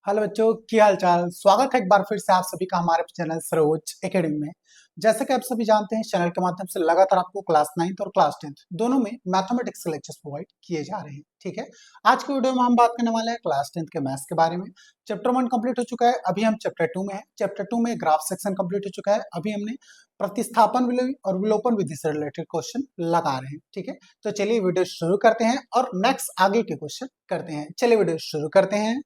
Hello बच्चों, क्या हाल चाल। स्वागत है एक बार फिर से आप सभी का हमारे चैनल सरोज एकेडमी में। जैसे कि आप सभी जानते हैं, चैनल के माध्यम से लगातार आपको क्लास 9th और क्लास 10th दोनों में मैथमेटिक्स के लेक्चर्स प्रोवाइड किए जा रहे हैं। ठीक है, आज की वीडियो में हम बात करने वाले हैं क्लास 10th के मैथ्स के बारे में। चैप्टर 1 कंप्लीट हो चुका है, अभी हम चैप्टर 2 में है। चैप्टर 2 में ग्राफ सेक्शन कंप्लीट हो चुका है, अभी हमने प्रतिस्थापन विधि और विलोपन विधि से रिलेटेड क्वेश्चन लगा रहे हैं। ठीक है, तो चलिए वीडियो शुरू करते हैं और नेक्स्ट आगे के क्वेश्चन करते हैं। चलिए वीडियो शुरू करते हैं।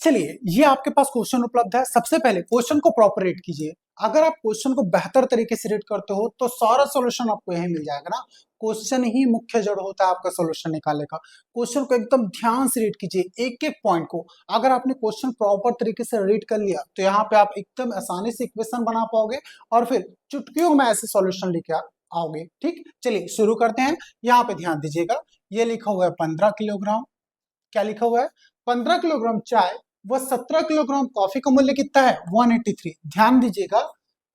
चलिए, ये आपके पास क्वेश्चन उपलब्ध है। सबसे पहले क्वेश्चन को प्रॉपर रीड कीजिए। अगर आप क्वेश्चन को बेहतर तरीके से रीड करते हो तो सारा सॉल्यूशन आपको यही मिल जाएगा ना। क्वेश्चन ही मुख्य जड़ होता है आपका सॉल्यूशन निकालने का। क्वेश्चन को एकदम ध्यान से रीड कीजिए, एक एक पॉइंट को। अगर आपने क्वेश्चन प्रॉपर तरीके से रीड कर लिया तो यहाँ पे आप एकदम आसानी से इक्वेशन बना पाओगे और फिर चुटकियों में ऐसे सॉल्यूशन लेके आओगे। ठीक, चलिए शुरू करते हैं। यहाँ पे ध्यान दीजिएगा, ये लिखा हुआ है 15 किलोग्राम। क्या लिखा हुआ है? 15 किलोग्राम चाय व 17 किलोग्राम कॉफी का मूल्य कितना है? 183। ध्यान दीजिएगा,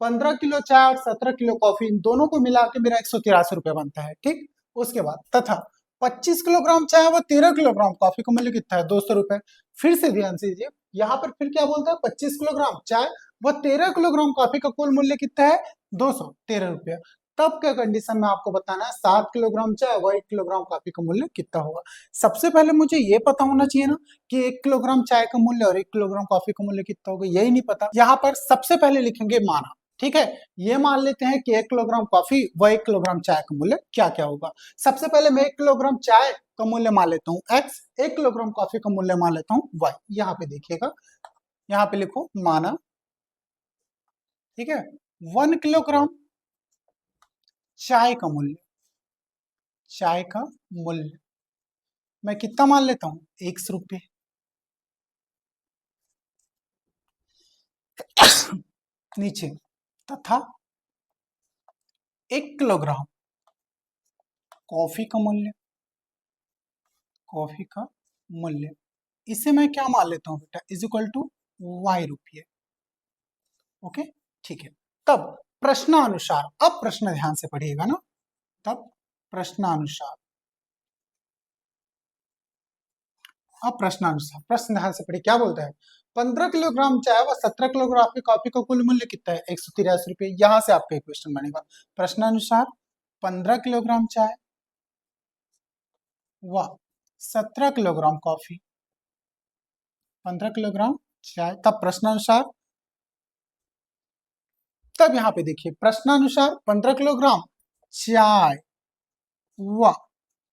15 किलो चाय और 17 किलो कॉफी, इन दोनों को मिला के मेरा 183 रुपया बनता है। ठीक, उसके बाद तथा 25 किलोग्राम चाय व 13 किलोग्राम कॉफी का मूल्य कितना है? 200 रुपए। फिर से ध्यान से दीजिए, यहाँ पर फिर क्या बोलता है? 25 किलोग्राम चाय व 13 किलोग्राम कॉफी का कुल मूल्य कितना है? 213 रुपया। तब के कंडीशन में आपको बताना है 7 किलोग्राम चाय व 1 किलोग्राम कॉफी का मूल्य कितना होगा। सबसे पहले मुझे ये पता होना चाहिए ना कि 1 किलोग्राम चाय का मूल्य और 1 किलोग्राम कॉफी का मूल्य कितना होगा। यही नहीं पता। यहाँ पर सबसे पहले लिखेंगे माना। ठीक है, ये मान लेते हैं कि 1 किलोग्राम कॉफी व 1 किलोग्राम चाय का मूल्य क्या क्या होगा। सबसे पहले मैं 1 किलोग्राम चाय का मूल्य मान लेता हूँ x, 1 किलोग्राम कॉफी का मूल्य मान लेता हूँ y। यहाँ पे देखिएगा, यहाँ पे लिखो माना। ठीक है, 1 किलोग्राम चाय का मूल्य, चाय का मूल्य मैं कितना मान लेता हूं? 100 रुपये। नीचे तथा 1 किलोग्राम कॉफी का मूल्य, कॉफी का मूल्य इसे मैं क्या मान लेता हूं बेटा? इज इक्वल टू y रुपये। ओके, ठीक है। तब प्रश्नानुसार, अब प्रश्न ध्यान से पढ़िएगा ना। तब प्रश्नानुसार, अब प्रश्नानुसार प्रश्न ध्यान से पढ़िए, क्या बोलता है? 15 किलोग्राम चाय व 17 किलोग्राम की कॉफी का कुल मूल्य कितना है? 183 रुपये। यहां से आपका क्वेश्चन बनेगा। प्रश्नानुसार 15 किलोग्राम चाय व 17 किलोग्राम कॉफी, 15 किलोग्राम चाय। तब प्रश्नानुसार, तब यहाँ पे देखिए प्रश्नानुसार 15 किलोग्राम चाय व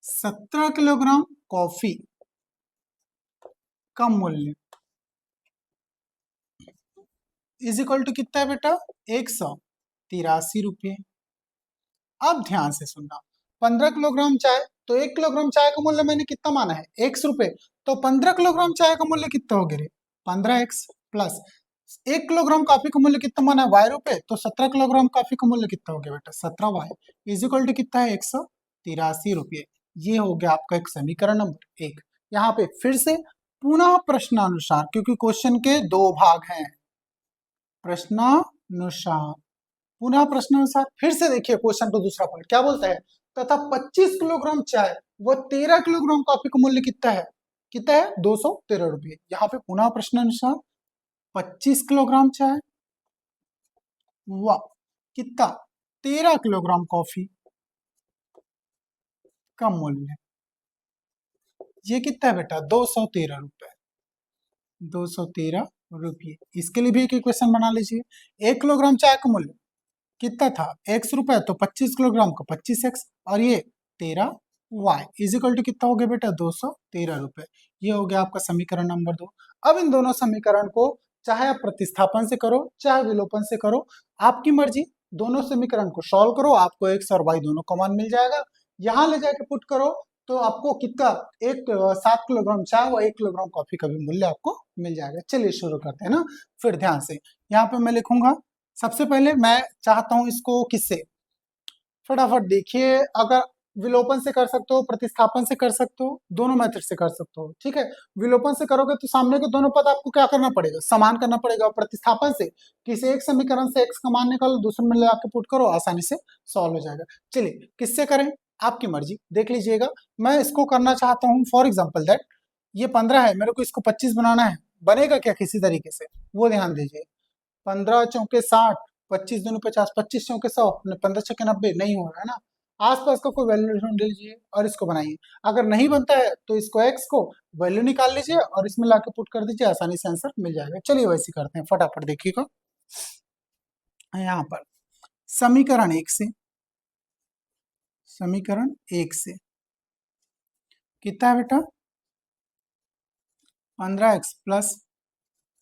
17 किलोग्राम कॉफी का मूल्य इज इक्वल टू कितना है बेटा? 183 रुपये। अब ध्यान से सुनना, 15 किलोग्राम चाय, तो 1 किलोग्राम चाय का मूल्य मैंने कितना माना है? 100 रुपये। तो 15 किलोग्राम चाय का मूल्य कितना हो गया? 15x प्लस 1 किलोग्राम कॉफी का मूल्य कितना माना है? y रुपये। तो 17 किलोग्राम कॉफी का मूल्य कितना हो गया बेटा? 17y इज इक्वल टू कितना है? 183 रुपये। ये हो गया आपका एक समीकरण नंबर 1। यहाँ पे फिर से पुनः प्रश्नानुसार, क्योंकि क्वेश्चन के दो भाग हैं। प्रश्नानुसार, पुनः प्रश्नानुसार, फिर से देखिए क्वेश्चन को दूसरा पॉइंट क्या बोलता है? तथा 25 किलोग्राम चाय व 13 किलोग्राम कॉफी का मूल्य कितना है? कितना है? 213 रुपये। यहाँ पे पुनः प्रश्नानुसार 25 किलोग्राम चाय व कितना? 13 किलोग्राम कॉफी का मूल्य, ये कितना है बेटा? 213 रुपये। 213 रुपये। इसके लिए भी एक इक्वेशन बना लीजिए। 1 किलोग्राम चाय का मूल्य कितना था? 100 रुपए। तो 25 किलोग्राम का 25x और ये 13y इज इक्वल टू कितना हो गया बेटा? 213 रुपए। ये हो गया आपका समीकरण नंबर 2। अब इन दोनों समीकरण को चाहे आप प्रतिस्थापन से करो चाहे विलोपन से करो, आपकी मर्जी। दोनों समीकरण को सॉल्व करो, आपको x और y दोनों कॉमन मिल जाएगा। यहां ले जाके पुट करो तो आपको कितना? 7 किलोग्राम चाय व 1 किलोग्राम कॉफी का भी मूल्य आपको मिल जाएगा। चलिए शुरू करते हैं ना। फिर ध्यान से यहाँ पे मैं लिखूंगा, सबसे पहले मैं चाहता हूं इसको किससे? फटाफट देखिए, अगर विलोपन से कर सकते हो, प्रतिस्थापन से कर सकते हो, दोनों मेथड से कर सकते हो। ठीक है, विलोपन से करोगे तो सामने के दोनों पद आपको क्या करना पड़ेगा? समान करना पड़ेगा। प्रतिस्थापन से किसी एक समीकरण से x का मान निकालो, दूसरे में लगा के पुट करो, आसानी से सॉल्व हो जाएगा। चलिए किससे करें? आपकी मर्जी, देख लीजिएगा। मैं इसको करना चाहता हूँ फॉर एग्जाम्पल दैट ये 15 है, मेरे को इसको 25 बनाना है। बनेगा क्या किसी तरीके से, वो ध्यान दीजिए। 15 चौके 60, 25 दूनी 50, 25 चौके 100, 15 छक्के 90, नहीं हो रहा है ना। आसपास का कोई वैल्यू ढूंढ लीजिए और इसको बनाइए। अगर नहीं बनता है तो इसको x को वैल्यू निकाल लीजिए और इसमें लाके पुट कर दीजिए, आसानी से आंसर मिल जाएगा। चलिए वैसे करते हैं, फटाफट देखिएगा। यहाँ पर समीकरण 1 से, समीकरण 1 से कितना है बेटा, 15x plus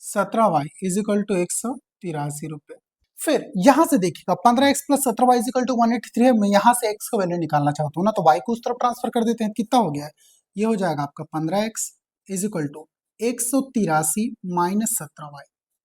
17y is equal to 183 रुपए। फिर यहां से देखिएगा 15x plus 17y is equal to 183 है। मैं यहां से x का वैल्यू निकालना चाहता हूँ ना, तो y को उस तरफ ट्रांसफर कर देते हैं। कितना हो गया है, ये हो जाएगा आपका 15x is equal to 183 minus 17y।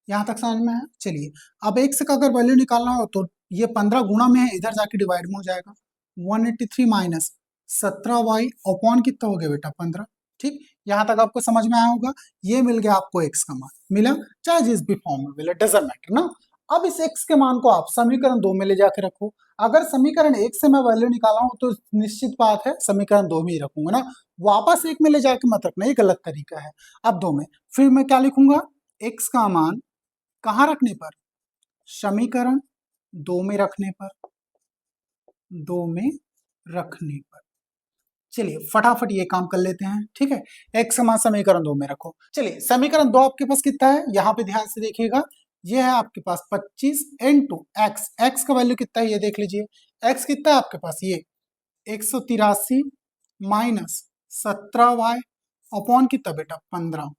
यहां तक समझ में है। चलिए अब x का अगर वैल्यू निकालना हो तो ये 15 गुणा में है, इधर जाके डिवाइड में हो जाएगा। 183 माइनस 17y अपॉन कितना हो गया बेटा 15। ठीक, यहां तक आपको समझ में आया होगा। ये मिल गया आपको x का मान मिला, चाहे जिस भी फॉर्म में मिले, डजंट मैटर ना। अब इस x के मान को आप समीकरण 2 में ले जाके रखो। अगर समीकरण 1 से मैं वैल्यू निकाला हूं तो निश्चित बात है समीकरण 2 में ही रखूंगा ना, वापस 1 में ले जाके मत रखना, ये गलत तरीका है। अब 2 में, फिर मैं क्या लिखूंगा, x का मान कहां रखने पर, समीकरण 2 में रखने पर, 2 में रखने पर। चलिए फटाफट ये काम कर लेते हैं, ठीक है। x समान समीकरण 2 में रखो। चलिए समीकरण 2 आपके पास कितना है, यहाँ पे ध्यान से देखिएगा। ये है आपके पास 25 इंटू एक्स, एक्स का वैल्यू कितना है ये देख लीजिए। x कितना है आपके पास, ये 183 माइनस 17y अपॉन कितना बेटा 15।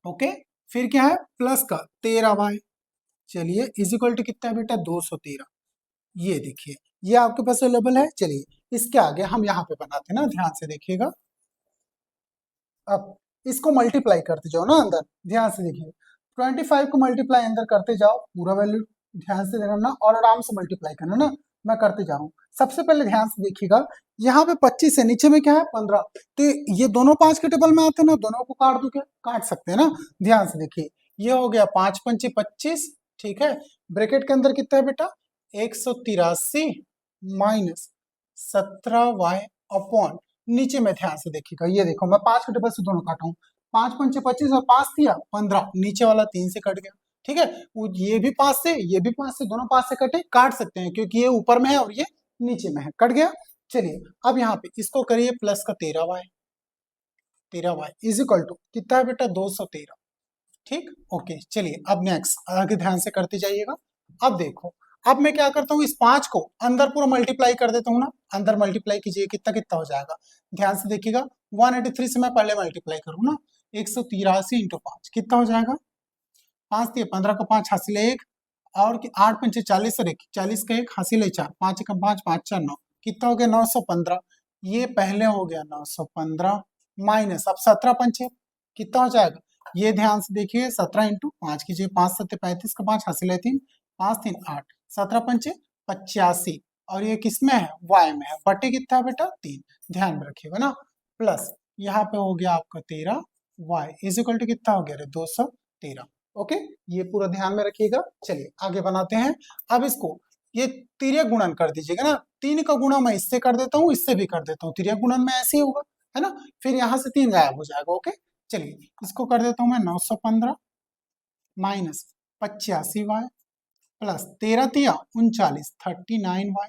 ओके, फिर क्या है प्लस का 13y। चलिए इज इक्वल टू कितना है बेटा 213। ये देखिए ये आपके पास अवेलेबल है। चलिए इसके आगे हम यहाँ पे बनाते हैं ना, ध्यान से देखिएगा। अब इसको मल्टीप्लाई करते जाओ ना अंदर, ध्यान से देखिए। 25 को मल्टीप्लाई अंदर करते जाओ, पूरा वैल्यू ध्यान से देखना और आराम से मल्टीप्लाई करना ना, मैं करते जा रहा हूँ। सबसे पहले ध्यान से देखिएगा, यहाँ पे 25 है, नीचे में क्या है 15, तो ये दोनों 5 के टेबल में आते हैं ना, दोनों को काट दो, क्या काट सकते हैं ना। ध्यान से देखिए, ये हो गया 5 पंचे 25, ठीक है। ब्रैकेट के अंदर कितना है बेटा 183 माइनस 17y अपॉन, नीचे में ध्यान से देखिएगा, ये देखो मैं 5 के टेबल से दोनों काटा हूँ। 5 पंचे 25 और 5 दिया 15, नीचे वाला 3 से कट गया, ठीक है। ये भी 5 से, ये भी 5 से, दोनों 5 से कटे, काट सकते हैं क्योंकि ये ऊपर में है और ये नीचे में है, कट गया। चलिए अब यहाँ पे इसको करिए प्लस का 13y, 13y is equal to कितना है बेटा 213। ठीक, ओके। चलिए अब नेक्स्ट आगे ध्यान से करते जाइएगा। अब देखो, अब मैं क्या करता हूँ, इस 5 को अंदर पूरा मल्टीप्लाई कर देता हूँ ना, अंदर मल्टीप्लाई कीजिए, कितना कितना हो जाएगा, ध्यान से देखिएगा। 183 से मैं पहले मल्टीप्लाई करूँ ना, 183 इंटू 5 कितना हो जाएगा, 5 दिए 15 का 5 हासिल है 1, और 8 पंचे 40 और 1 40 का 1 हासिल है 4, 5 का 5 5 4 9, कितना हो गया 915। ये पहले हो गया 915 माइनस, अब 17 पंचे कितना हो जाएगा, ये ध्यान से देखिए 17 इंटू 5 कीजिए, 5 7 35 का 5 हासिल है 3, 5 3 8, 17 पंचे 85, और ये किस में है y में है, बटे कितना है बेटा 3, ध्यान में रखिएगा ना। प्लस यहाँ पे हो गया आपका 13 y इज इक्वल टू कितना हो गया 213। ओके, ये पूरा ध्यान में रखिएगा। चलिए आगे बनाते हैं। अब इसको ये तिर्यक गुणन कर दीजिएगा ना, 3 का गुणा मैं इससे कर देता हूँ, इससे भी कर देता हूँ, तिर्यक गुणन में ऐसे ही होगा, है ना। फिर यहाँ से 3 गायब हो जाएगा। ओके, चलिए इसको कर देता हूँ मैं 915 माइनस 85y प्लस 13 तिया 39 39y।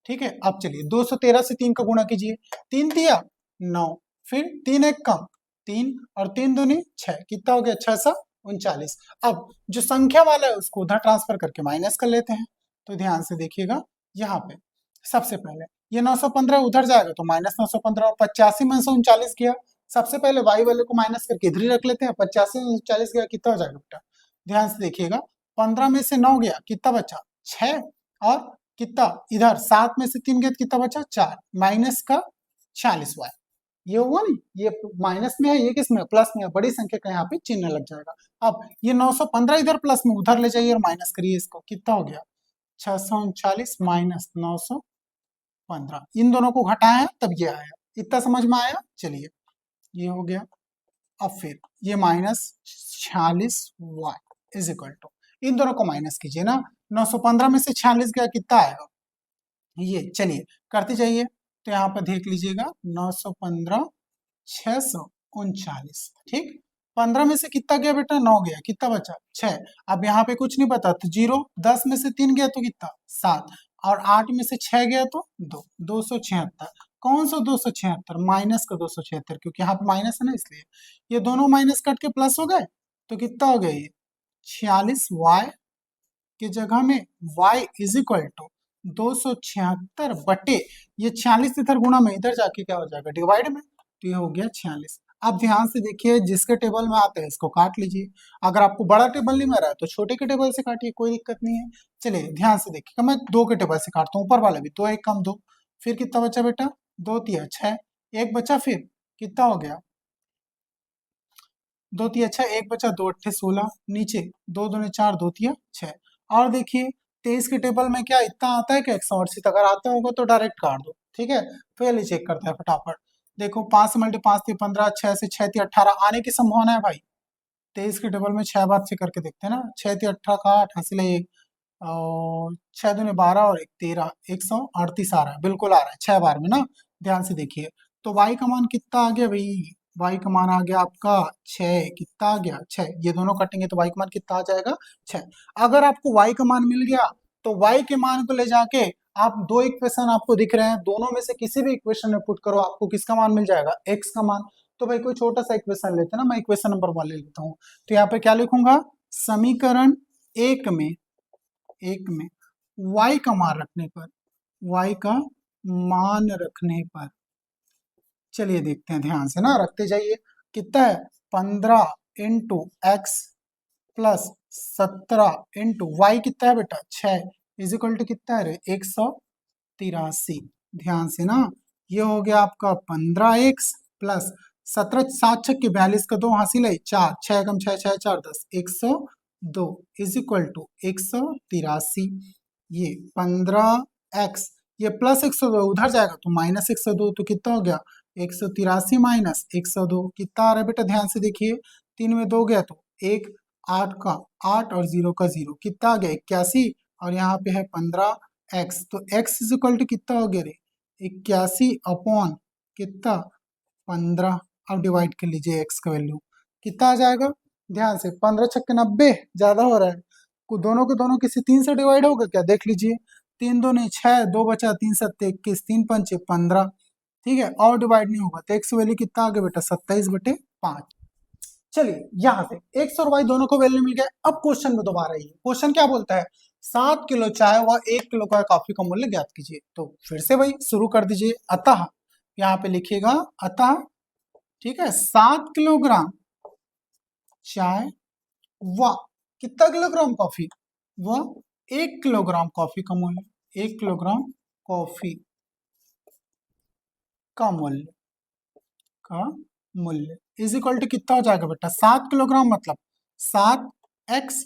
ठीक है, अब चलिए 213 से 3 का गुणा कीजिए, 3 तिया 9, फिर 3 एक कम 3 और 3 दूनी 6, कितना हो गया 639। अब जो संख्या वाला है उसको उधर ट्रांसफर करके माइनस कर लेते हैं। तो ध्यान से देखिएगा, यहाँ पे सबसे पहले ये 915 उधर जाएगा तो माइनस 915, और 85 में से 39 गया, सबसे पहले y वाले को माइनस करके इधर ही रख लेते हैं। 85 में 39 गया, कितना हो जाएगा बेटा, ध्यान से देखिएगा, 15 में से 9 गया, कितना बचा 6, और कितना इधर 7 में से 3 गया, कितना बचा 4, माइनस का 46y। ये हुआ नहीं, ये माइनस में है, ये किस में प्लस में है, बड़ी संख्या का यहाँ पे चिन्ह लग जाएगा। अब ये 915 इधर प्लस में उधर ले जाइए और माइनस करिए इसको, कितना हो गया 639 माइनस 915, इन दोनों को घटाया तब ये आया, इतना समझ में आया। चलिए ये हो गया। अब फिर ये minus 46y is equal to, इन दोनों को माइनस कीजिए ना, 915 में से 46 गया, कितना आएगा ये, चलिए करते जाइए। तो यहाँ पर देख लीजिएगा 915 639, ठीक। 15 में से कितना गया बेटा, 9 गया, कितना बचा 6। अब यहाँ पे कुछ नहीं पता तो 0, 10 में से 3 गया तो कितना 7, और 8 में से 6 गया तो 2, 276। कौन सा 276, माइनस का 276, क्योंकि यहाँ पे माइनस है ना इसलिए। ये दोनों माइनस कट के प्लस हो गए तो कितना हो गया ये 46, y की जगह में y इज इक्वल टू 276 बटे ये 46 इधर गुणा में, इधर जाके क्या हो जाएगा डिवाइड में, तो ये हो गया 46। अब ध्यान से देखिए, जिसके टेबल में आते हैं इसको काट लीजिए, अगर आपको बड़ा टेबल नहीं मिल रहा है तो छोटे के टेबल से काटिए, कोई दिक्कत नहीं है। चलिए ध्यान से देखिए, मैं 2 के टेबल से काटता हूँ, ऊपर वाला भी, तो 1 कम 2, फिर कितना बचा बेटा 2 तिया 6, एक बचा, फिर कितना हो गया 2 तिया 6, एक बचा, 2 अट्ठे 16, नीचे 2 दूने 4, 2 तिया 6। और देखिए 23 के टेबल में क्या इतना आता है क्या 168, अगर आता होगा तो डायरेक्ट काट दो, ठीक है। पहले चेक करते हैं फटाफट। देखो 5 से मल्टी 5 थी 15, 6 से 6 थी 18, आने की संभावना है भाई। 23 के टेबल में 6 बार से करके देखते हैं ना, 6 थी 18 का 8 हासिल है 1, और 6 दूने 12 और 1 13, 138 आ रहा है, बिल्कुल आ रहा है 6 बार में ना। ध्यान से देखिए, तो y का मान कितना आ गया भाई, y का मान आ गया आपका 6, कितना आ गया 6, ये दोनों कटेंगे तो y का मान कितना आ जाएगा 6। अगर आपको y का मान मिल गया तो y के मान को ले जाके आप दो इक्वेशन आपको दिख रहे हैं, दोनों में से किसी भी इक्वेशन में पुट करो, आपको किसका मान मिल जाएगा x का मान। तो भाई कोई छोटा सा इक्वेशन लेते हैं ना, मैं इक्वेशन नंबर 1 ले लेता हूँ। तो यहाँ पे क्या लिखूंगा, समीकरण एक में y का मान रखने पर, y का मान रखने पर, चलिए देखते हैं ध्यान से ना, रखते जाइए। कितना है 15 into X plus 17 into Y, कितना है बेटा 6, इज इक्वल टू कितना है रे 183। ध्यान से ना, ये हो गया आपका 15x प्लस 17, 7 छक्के 42 का 2 हासिल है 4, 6 कम 6 6 4 10, 102 इज इक्वल टू 183। ये 15x, ये प्लस 102 उधर जाएगा तो माइनस 102, तो कितना हो गया 183 माइनस 102, कितना आ रहा है बेटा, ध्यान से देखिए, 3 में 2 गया तो 1, 8 का 8 और 0 का 0, कितना आ गया 81, और यहाँ पे है 15x, तो x इज इक्वल टू कितना हो गया रे 81 अपॉन कितना 15। अब डिवाइड कर लीजिए x का वैल्यू, कितना आ जाएगा, ध्यान से 15 छक्के 90, ज्यादा हो रहा है, दोनों के दोनों किसी 3 से डिवाइड होगा क्या, देख लीजिए, 3 दूनी 6, 2 बचा 3 सत्ते 21, 3 पंचे 15, ठीक है, और डिवाइड नहीं होगा तो x वैल्यू कितना आ गया बेटा 27/5। चलिए यहाँ से x और y दोनों को वैल्यू मिल गया। अब क्वेश्चन में दोबारा ये क्वेश्चन क्या बोलता है, 7 किलो चाय व 1 किलो का कॉफी का मूल्य ज्ञात कीजिए। तो फिर से भाई शुरू कर दीजिए, अतः यहाँ पे लिखिएगा अतः, ठीक है, 7 किलोग्राम चाय व कितना किलोग्राम कॉफी, व 1 किलोग्राम कॉफी का मूल्य, 1 किलोग्राम कॉफी का मूल्य का मूल्य इज इक्वल टू कितना हो जाएगा बेटा, 7 किलोग्राम मतलब 7x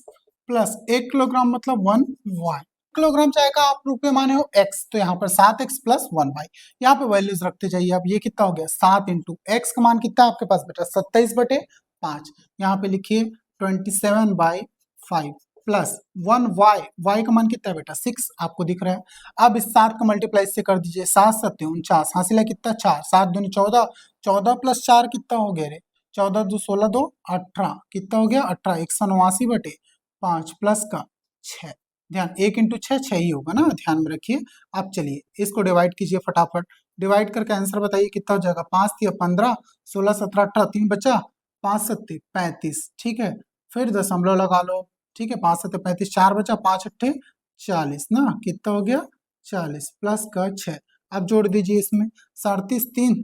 प्लस 1 किलोग्राम मतलब 1y। किलोग्राम चाय का आप रुपए माने हो x, तो यहाँ पर 7x प्लस 1y, यहाँ पे वैल्यूज रखते जाइए। अब ये कितना हो गया 7 इंटू एक्स का मान कितना है आपके पास बेटा 27/5, यहाँ पे लिखिए 27/5 प्लस 1y, y का मान कितना है बेटा 6 आपको दिख रहा है। अब इस 7 का मल्टीप्लाई से कर दीजिए, 7 7 49, हासिल है कितना 4, 7 दूनी 14, 14 प्लस 4 कितना हो गया रे 14 2 16 2 18, कितना हो गया 18, 189/5 प्लस का 6, ध्यान 1 इंटू 6 6 ही होगा ना, ध्यान में रखिए। अब चलिए इसको डिवाइड कीजिए फटाफट, डिवाइड करके आंसर बताइए कितना हो जाएगा, 5 थी 15, 16 17 18, 3 बचा, 5 7 35, ठीक है, फिर दशमलव लगा लो, ठीक है, 5 7 35, 4 बचा, 5 अट्ठे 40 ना, कितना हो गया 40 प्लस का 6। अब जोड़ दीजिए इसमें 37 3,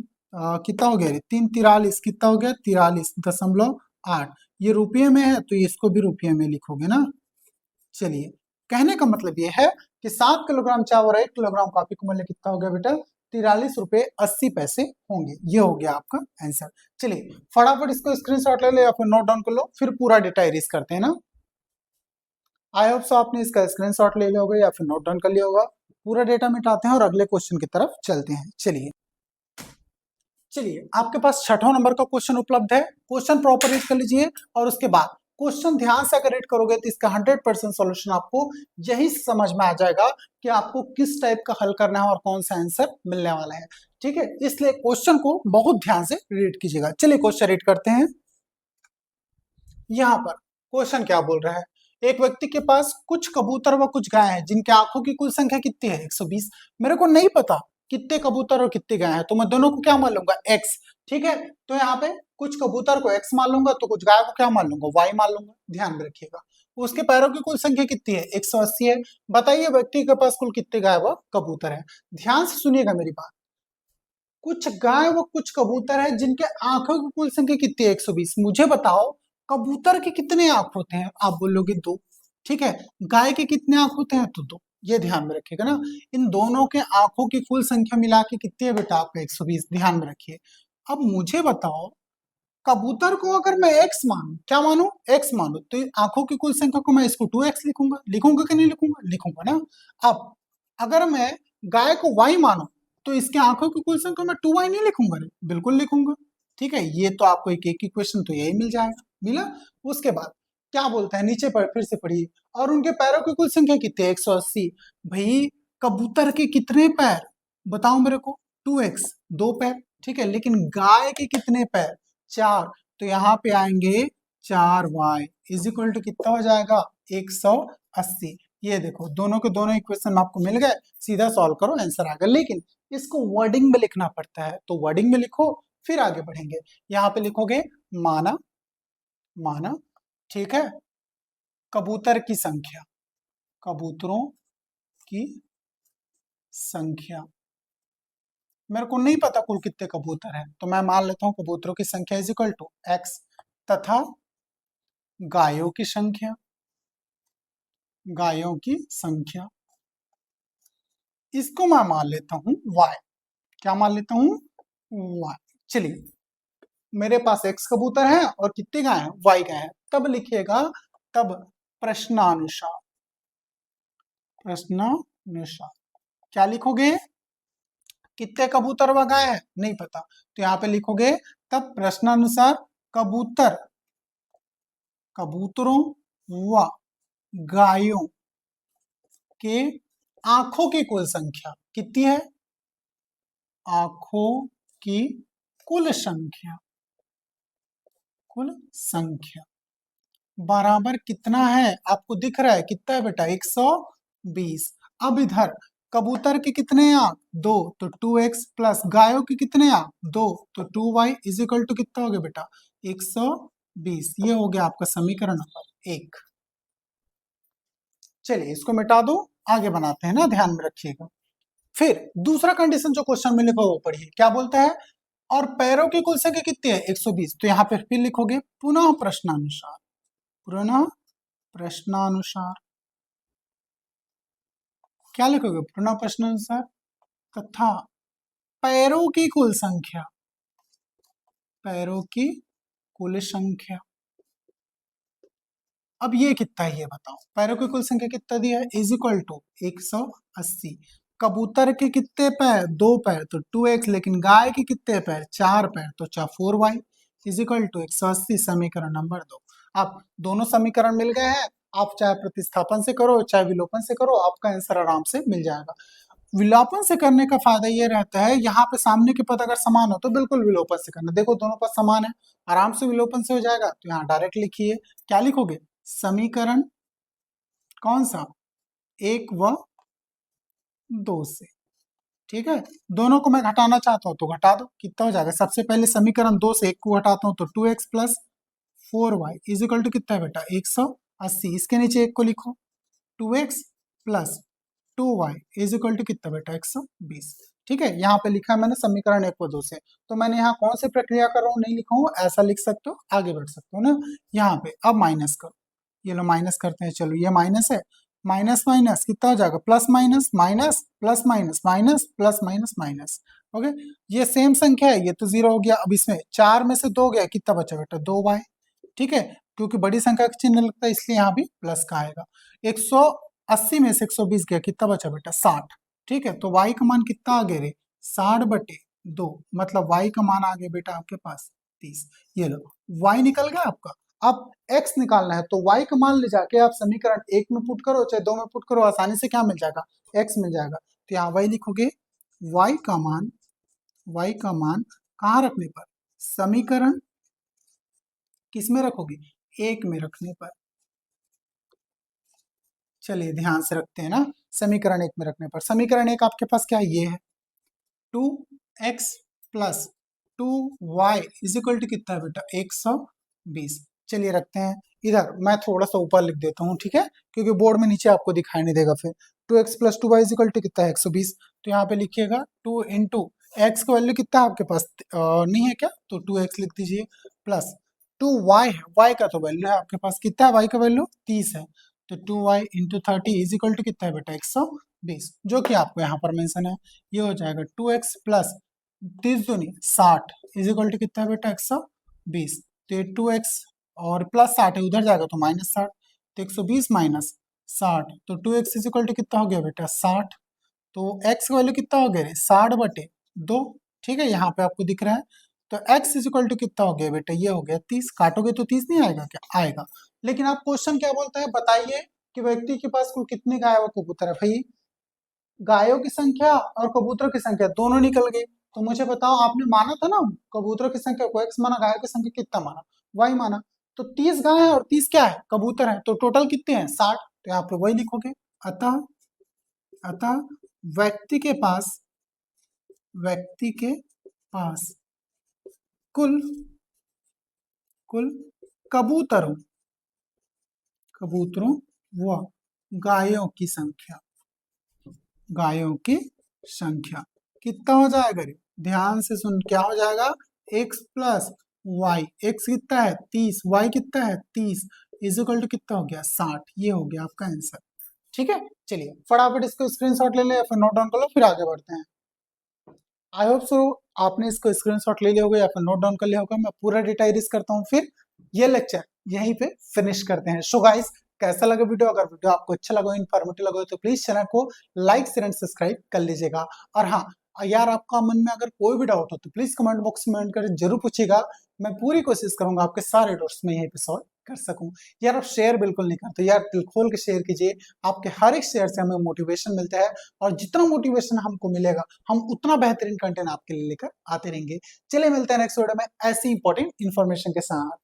कितना हो गया रे 3 43, कितना हो गया 43.8, ये रुपये में है तो इसको भी रुपये में लिखोगे ना। चलिए कहने का मतलब ये है कि 7 किलोग्राम चावल और 1 किलोग्राम कॉफी का मूल्य कितना हो गया बेटा 43 रुपये 80 पैसे होंगे। ये हो गया आपका आंसर। चलिए फटाफट इसको स्क्रीनशॉट ले लो या फिर नोट डाउन कर लो, फिर पूरा डेटा इरेज करते हैं ना। आई होप सो आपने इसका स्क्रीनशॉट ले लिया होगा या फिर नोट डाउन कर लिया होगा। पूरा डेटा मिटाते हैं और अगले क्वेश्चन की तरफ चलते हैं। चलिए चलिए आपके पास छठवां नंबर का क्वेश्चन उपलब्ध है, क्वेश्चन प्रॉपर रीड कर लीजिए और उसके बाद क्वेश्चन ध्यान से अगर रीड करोगे तो इसका 100% सॉल्यूशन आपको यही समझ में आ जाएगा कि आपको किस टाइप का हल करना है और कौन सा आंसर मिलने वाला है, ठीक है। इसलिए क्वेश्चन को बहुत ध्यान से रीड कीजिएगा। चलिए क्वेश्चन रीड करते हैं। यहाँ पर क्वेश्चन क्या बोल रहा है, एक व्यक्ति के पास कुछ कबूतर व कुछ गाय हैं जिनके आंखों की कुल संख्या कितनी है 120। मेरे को नहीं पता कितने कबूतर और कितनी गाय हैं, तो मैं दोनों को क्या मान लूंगा x। ठीक है, तो यहाँ पे कुछ कबूतर को x मान लूंगा, तो कुछ गाय को क्या मान लूंगा y मान लूंगा। ध्यान में रखिएगा, उसके पैरों की कुल संख्या कितनी है 180 है। बताइए व्यक्ति के पास कुल कितने गाय व कबूतर है। ध्यान से सुनिएगा मेरी बात, कुछ गाय व कुछ कबूतर है जिनके आंखों की कुल संख्या कितनी है 120। मुझे बताओ कबूतर के कितने आंख होते हैं, आप बोलोगे दो। ठीक है, गाय के कितने आंख होते हैं, तो दो। ये ध्यान में रखिएगा ना, इन दोनों के आंखों की कुल संख्या मिला के कितनी है बेटा आपका 120। ध्यान में रखिए। अब मुझे बताओ कबूतर को अगर मैं x मानू, क्या मानू x मानू, तो आंखों की कुल संख्या को मैं इसको 2x लिखूंगा। लिखूंगा कि नहीं लिखूंगा, लिखूंगा ना। अब अगर मैं गाय को y मानू, तो इसके आंखों की कुल संख्या मैं 2y नहीं लिखूंगा, बिल्कुल लिखूंगा। ठीक है, ये तो आपको एक एक इक्वेशन तो यही मिल जाएगा। मिला। उसके बाद क्या बोलता है, नीचे पर फिर से पढ़िए, और उनके पैरों की कुल संख्या कितनी है 180। भाई कबूतर के कितने पैर बताओ मेरे को, 2x, दो पैर। ठीक है, लेकिन गाय के कितने पैर, 4। तो यहाँ पे आएंगे 4y इज इक्वल टू कितना हो जाएगा 180। ये देखो दोनों के दोनों इक्वेशन आपको मिल गए, सीधा सॉल्व करो आंसर आ गया। लेकिन इसको वर्डिंग में लिखना पड़ता है, तो वर्डिंग में लिखो फिर आगे बढ़ेंगे। यहाँ पे लिखोगे माना, माना, ठीक है, कबूतर की संख्या, कबूतरों की संख्या, मेरे को नहीं पता कुल कितने कबूतर हैं, तो मैं मान लेता हूं कबूतरों की संख्या इज इक्वल टू x, तथा गायों की संख्या, गायों की संख्या, इसको मैं मान लेता हूं y। क्या मान लेता हूं, y। चलिए, मेरे पास x कबूतर है और कितने गाय हैं, y गाय हैं। तब लिखिएगा, तब प्रश्नानुसार, प्रश्नानुसार क्या लिखोगे, कितने कबूतर व गाय है नहीं पता, तो यहाँ पे लिखोगे तब प्रश्नानुसार कबूतर, कबूतरों व गायों के आंखों की कुल संख्या कितनी है, आंखों की कुल संख्या, कुल संख्या बराबर कितना है, आपको दिख रहा है कितना है बेटा 120। अब इधर कबूतर के कितने आंख, दो, तो 2x प्लस गायों के कितने आंख, दो, तो 2y इज इक्वल टू कितना हो गया बेटा 120। ये हो गया आपका समीकरण नंबर 1। चलिए इसको मिटा दो, आगे बनाते हैं ना, ध्यान में रखिएगा। फिर दूसरा कंडीशन जो क्वेश्चन में लिखा वो पढ़िए, क्या बोलता है, और पैरों की कुल संख्या कितनी है 120। तो यहाँ पे फिर लिखोगे पुनः प्रश्नानुसार, पुनः प्रश्नानुसार, क्या लिखोगे पुनः प्रश्नानुसार, तथा पैरों की कुल संख्या, पैरों की कुल संख्या। अब ये कितना है ये बताओ, पैरों की कुल संख्या कितना दिया है इज इक्वल टू 180। कबूतर के कितने पैर, दो पैर, तो 2x, लेकिन गाय के कितने पैर, चार पैर, तो 4y इज इक्वल टू 180। समीकरण नंबर 2। अब दोनों समीकरण मिल गए हैं, आप चाहे प्रतिस्थापन से करो चाहे विलोपन से करो, आपका आंसर आराम से मिल जाएगा। विलोपन से करने का फायदा ये रहता है, यहाँ पे सामने के पद अगर समान हो तो बिल्कुल विलोपन से करना, देखो दोनों पद समान है, आराम से विलोपन से हो जाएगा। तो यहाँ डायरेक्ट लिखिए, क्या लिखोगे, समीकरण कौन सा, 1 व 2 से। ठीक है, दोनों को मैं घटाना चाहता हूं तो घटा दो, कितना हो जाएगा, सबसे पहले समीकरण 2 से 1 को घटाता हूं तो 2x plus 4y is equal to कितना है बेटा 180। इसके नीचे 1 को लिखो, 2x plus 2y is equal to कितना बेटा 120। ठीक है, यहाँ पे लिखा है मैंने समीकरण 1 व 2 से, तो मैंने यहाँ कौन सी प्रक्रिया कर रहा हूँ नहीं लिखा हूँ, ऐसा लिख सकते हो, आगे बढ़ सकते हो ना। यहाँ पे अब माइनस करो, ये लो माइनस करते हैं, चलो ये माइनस है, माइनस माइनस कितना हो जाएगा, plus minus minus, plus minus minus, plus minus minus. Okay, ये सेम संख्या है, ये तो 0 हो गया। अब इसमें 4 में से 2 गया, कितना बचा बेटा 2y। ठीक है, क्योंकि बड़ी संख्या का चिन्ह लगता है इसलिए यहाँ भी प्लस का आएगा। 180 में से 120 गया, कितना बचा बेटा 60। ठीक है, तो y का मान कितना आ गया रे, 60/2, मतलब y का मान आ गया बेटा आपके पास 30। ये लो y निकल गया आपका। अब x निकालना है, तो y का मान ले जाके आप समीकरण 1 में पुट करो चाहे 2 में पुट करो, आसानी से क्या मिल जाएगा, x मिल जाएगा। तो यहाँ y लिखोगे, y का मान, y का मान कहाँ रखने पर, समीकरण किस में रखोगे, 1 में रखने पर, चलिए ध्यान से रखते हैं ना, समीकरण 1 में रखने पर, समीकरण 1 आपके पास क्या है, ये है 2x plus 2y is equal to कितना है बेटा 120। चलिए रखते हैं इधर, मैं थोड़ा सा ऊपर लिख देता हूँ, ठीक है, क्योंकि बोर्ड में नीचे आपको दिखाई नहीं देगा फिर। 2x plus 2y is equal to कितना है 120, तो यहाँ पे लिखिएगा 2 इंटू एक्स का वैल्यू कितना है आपके पास, नहीं है क्या, तो 2x लिख दीजिए, प्लस 2y है, y का तो वैल्यू है आपके पास, कितना है y का वैल्यू 30 है, तो 2y into 30 is equal to कितना है बेटा 120, जो कि आपको यहाँ पर मेंशन है। ये हो जाएगा 2x प्लस 30 दूनी 60 इज इक्वल टू कितना है बेटा 120, तो ये 2x और प्लस 60 है, उधर जाएगा तो माइनस 60, तो 120 माइनस 60, तो 2x इज इक्वल टू कितना हो गया बेटा 60, तो x का वैल्यू कितना हो गया रे 60/2, ठीक है, यहाँ पे आपको दिख रहा है, तो x इज इक्वल टू कितना हो गया बेटा, ये हो गया 30, काटोगे तो 30 नहीं आएगा क्या, आएगा। लेकिन आप क्वेश्चन क्या बोलता है, बताइए कि व्यक्ति के पास कुल कितने गाय व कबूतर है, भाई गायों की संख्या और कबूतरों की संख्या दोनों निकल गई, तो मुझे बताओ, आपने माना था ना कबूतरों की संख्या को x माना, गायों की संख्या कितना माना, y माना, तो 30 गाय है और 30 क्या है कबूतर है, तो टोटल कितने हैं 60, तो यहाँ पे वही लिखोगे। अतः अतः व्यक्ति के पास कुल कुल कबूतरों व गायों की संख्या कितना हो जाएगा रे, ध्यान से सुन, क्या हो जाएगा x प्लस वाई, एक्स कितना है 30, y कितना है 30, इज इक्वल टू कितना हो गया 60, ये हो गया आपका आंसर, ठीक है। चलिए फटाफट इसको स्क्रीनशॉट ले ले या फिर नोट डाउन कर लो, फिर आगे बढ़ते हैं। आई होप सो आपने इसको स्क्रीनशॉट ले लिया होगा या फिर नोट डाउन कर लिया होगा। मैं पूरा डेटा इरेज करता हूँ, फिर ये लेक्चर यहीं पे फिनिश करते हैं। सो गाइस, कैसा लगा वीडियो, अगर वीडियो आपको अच्छा लगा, इन्फॉर्मेटिव लगा तो प्लीज चैनल को लाइक शेयर एंड सब्सक्राइब कर लीजिएगा। और हाँ यार, आपका मन में अगर कोई भी डाउट हो तो प्लीज कमेंट बॉक्स में कमेंट कर जरूर पूछिएगा, मैं पूरी कोशिश करूंगा आपके सारे डाउट्स में यहीं पे सॉल्व कर सकूं। यार आप शेयर बिल्कुल नहीं करते, यार दिल खोल के शेयर कीजिए, आपके हर एक शेयर से हमें मोटिवेशन मिलता है, और जितना मोटिवेशन हमको मिलेगा हम उतना बेहतरीन कंटेंट आपके लिए लेकर आते रहेंगे। चलिए मिलते हैं नेक्स्ट वीडियो में ऐसी इंपॉर्टेंट इन्फॉर्मेशन के साथ।